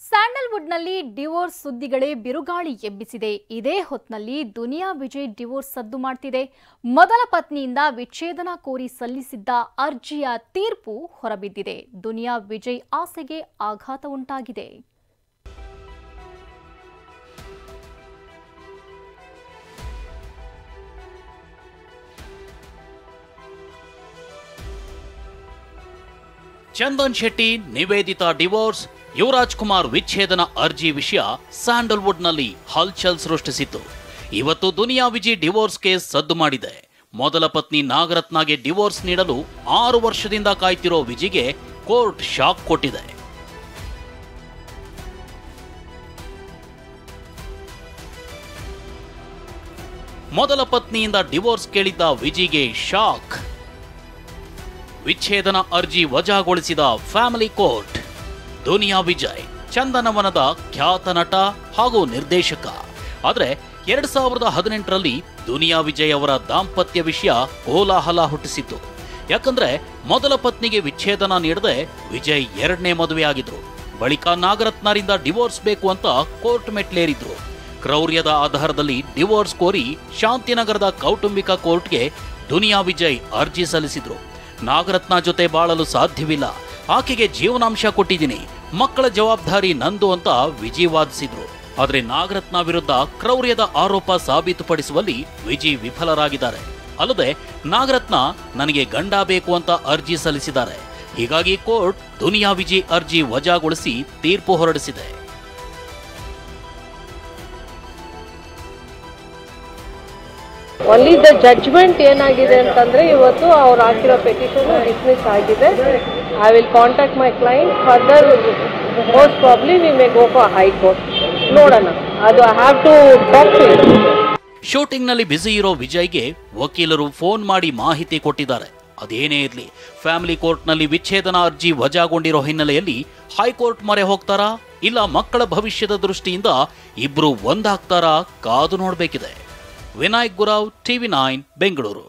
ಸ್ಯಾಂಡಲ್ವುಡ್ನಲ್ಲಿ divorce ಸುದ್ದಿಗಳೇ ಬಿರುಗಾಳಿ ಎಬ್ಬಿಸಿದೆ. ಇದೇ ಹೊತ್ನಲ್ಲಿ Duniya Vijay divorce ಸದ್ದು ಮಾಡ್ತಿದೆ. ಮೊದಲ ಪತ್ನಿಯಿಂದ ವಿಚ್ಛೇದನ ಕೋರಿ ಸಲ್ಲಿಸಿದ್ದ ಅರ್ಜಿಯ ತೀರ್ಪು ಹೊರಬಿದ್ದಿದೆ. ದುನಿಯಾ ವಿಜಯ್ ಆಸೆಗೆ ಆಘಾತ ಉಂಟಾಗಿದೆ. ಚಂದನ್ ಶೆಟ್ಟಿ, ನಿವೇದಿತಾ ಡಿವೋರ್ಸ್, ಯುವರಾಜ್ ಕುಮಾರ್ ವಿಚ್ಛೇದನ ಅರ್ಜಿ ವಿಷಯ ಸ್ಯಾಂಡಲ್ವುಡ್ನಲ್ಲಿ ಹಲ್ಚಲ್ ಸೃಷ್ಟಿಸಿತ್ತು. ಇವತ್ತು ದುನಿಯಾ ವಿಜಯ್ ಡಿವೋರ್ಸ್ ಕೇಸ್ ಸದ್ದು ಮಾಡಿದೆ. ಮೊದಲ ಪತ್ನಿ ನಾಗರತ್ನಗೆ ಡಿವೋರ್ಸ್ ನೀಡಲು 6 ವರ್ಷದಿಂದ ಕಾಯ್ತಿರೋ ವಿಜಿಗೆ ಕೋರ್ಟ್ ಶಾಕ್ ಕೊಟ್ಟಿದೆ. ಮೊದಲ ಪತ್ನಿಯಿಂದ ಡಿವೋರ್ಸ್ ಕೇಳಿದ್ದ ವಿಜಿಗೆ ಶಾಕ್. ವಿಚ್ಛೇದನ ಅರ್ಜಿ ವಜಾಗೊಳಿಸಿದ ಫ್ಯಾಮಿಲಿ ಕೋರ್ಟ್. ದುನಿಯಾ ವಿಜಯ್ ಚಂದನವನದ ಖ್ಯಾತ ನಟ ಹಾಗೂ ನಿರ್ದೇಶಕ. ಆದರೆ 2018ರಲ್ಲಿ ದುನಿಯಾ ವಿಜಯ್ ಅವರ ದಾಂಪತ್ಯ ವಿಷಯ ಕೋಲಾಹಲ ಹುಟ್ಟಿಸಿತ್ತು. ಯಾಕಂದ್ರೆ ಮೊದಲ ಪತ್ನಿಗೆ ವಿಚ್ಛೇದನ ನೀಡದೆ ವಿಜಯ್ 2ನೇ ಮದುವೆಯಾಗಿದ್ರು. ಬಳಿಕ ನಾಗರತ್ನರಿಂದ ಡಿವೋರ್ಸ್ ಬೇಕು ಅಂತ ಕೋರ್ಟ್ ಮೆಟ್ಲೇರಿದ್ರು. ಕ್ರೌರ್ಯದ ಆಧಾರದಲ್ಲಿ ಡಿವೋರ್ಸ್ ಕೋರಿ ಶಾಂತಿನಗರದ ಕೌಟುಂಬಿಕ ಕೋರ್ಟ್ಗೆ ದುನಿಯಾ ವಿಜಯ್ ಅರ್ಜಿ ಸಲ್ಲಿಸಿದ್ರು. ನಾಗರತ್ನ ಜೊತೆ ಬಾಳಲು ಸಾಧ್ಯವಿಲ್ಲ, ಆಕೆಗೆ ಜೀವನಾಂಶ ಕೊಟ್ಟಿದ್ದೀನಿ, ಮಕ್ಕಳ ಜವಾಬ್ದಾರಿ ನಂದು ಅಂತ ವಿಜಿ ವಾದಿಸಿದ್ರು. ಆದರೆ ನಾಗರತ್ನ ವಿರುದ್ಧ ಕ್ರೌರ್ಯದ ಆರೋಪ ಸಾಬೀತುಪಡಿಸುವಲ್ಲಿ ವಿಜಿ ವಿಫಲರಾಗಿದ್ದಾರೆ. ಅಲ್ಲದೆ ನಾಗರತ್ನ ನನಗೆ ಗಂಡ ಬೇಕು ಅಂತ ಅರ್ಜಿ ಸಲ್ಲಿಸಿದ್ದಾರೆ. ಹೀಗಾಗಿ ಕೋರ್ಟ್ ದುನಿಯಾ ವಿಜಯ್ ಅರ್ಜಿ ವಜಾಗೊಳಿಸಿ ತೀರ್ಪು ಹೊರಡಿಸಿದೆ. ಓನ್ಲಿ ದ ಜಡ್ಜ್ಮೆಂಟ್ ಏನಾಗಿದೆ ಅಂತಂದ್ರೆ ಇವತ್ತು ಅವ್ರು ಹಾಕಿರೋ ಪೆಟಿಷನ್ ಡಿಸ್ಮಿಸ್ ಆಗಿದೆ. I will contact my client further. Most probably we may go for high court. ನೋಡೋಣ, ಅದು I have to talk to you. Shooting ನಲ್ಲಿ ಬ್ಯುಸಿ ಇರೋ ವಿಜಯ್ಗೆ ವಕೀಲರು ಫೋನ್ ಮಾಡಿ ಮಾಹಿತಿ ಕೊಟ್ಟಿದ್ದಾರೆ. ಅದೇನೇ ಇರಲಿ, ಫ್ಯಾಮಿಲಿ ಕೋರ್ಟ್ ನಲ್ಲಿ ವಿಚ್ಛೇದನ ಅರ್ಜಿ ವಜಾಗೊಂಡಿರೋ ಹಿನ್ನೆಲೆಯಲ್ಲಿ ಹೈಕೋರ್ಟ್ ಮೊರೆ ಹೋಗ್ತಾರಾ, ಇಲ್ಲ ಮಕ್ಕಳ ಭವಿಷ್ಯದ ದೃಷ್ಟಿಯಿಂದ ಇಬ್ರು ಒಂದಾಗ್ತಾರಾ ಕಾದು ನೋಡಬೇಕಿದೆ. ವಿನಾಯಕ್ ಗುರಾವ್, TV9 ಬೆಂಗಳೂರು.